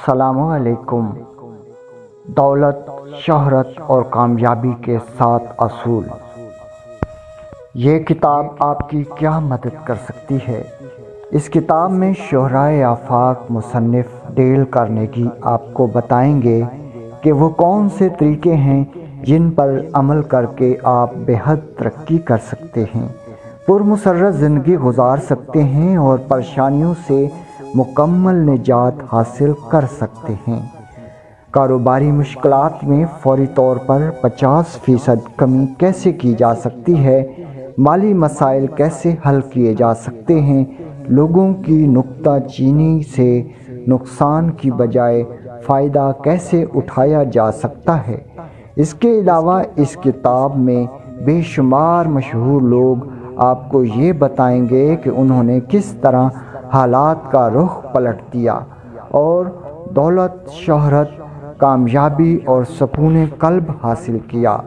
السلام علیکم۔ دولت، شہرت اور کامیابی کے 7 اصول۔ یہ کتاب آپ کی کیا مدد کر سکتی ہے؟ اس کتاب میں شہرائے آفاق مصنف ڈیل کارنیگی آپ کو بتائیں گے کہ وہ کون سے طریقے ہیں جن پر عمل کر کے آپ بے حد ترقی کر سکتے ہیں، پرمسرت زندگی گزار سکتے ہیں اور پریشانیوں سے مکمل نجات حاصل کر سکتے ہیں۔ کاروباری مشکلات میں فوری طور پر 50% کمی کیسے کی جا سکتی ہے، مالی مسائل کیسے حل کیے جا سکتے ہیں، لوگوں کی نکتہ چینی سے نقصان کی بجائے فائدہ کیسے اٹھایا جا سکتا ہے۔ اس کے علاوہ اس کتاب میں بے شمار مشہور لوگ آپ کو یہ بتائیں گے کہ انہوں نے کس طرح حالات کا رخ پلٹ دیا اور دولت، شہرت، کامیابی اور سکون قلب حاصل کیا۔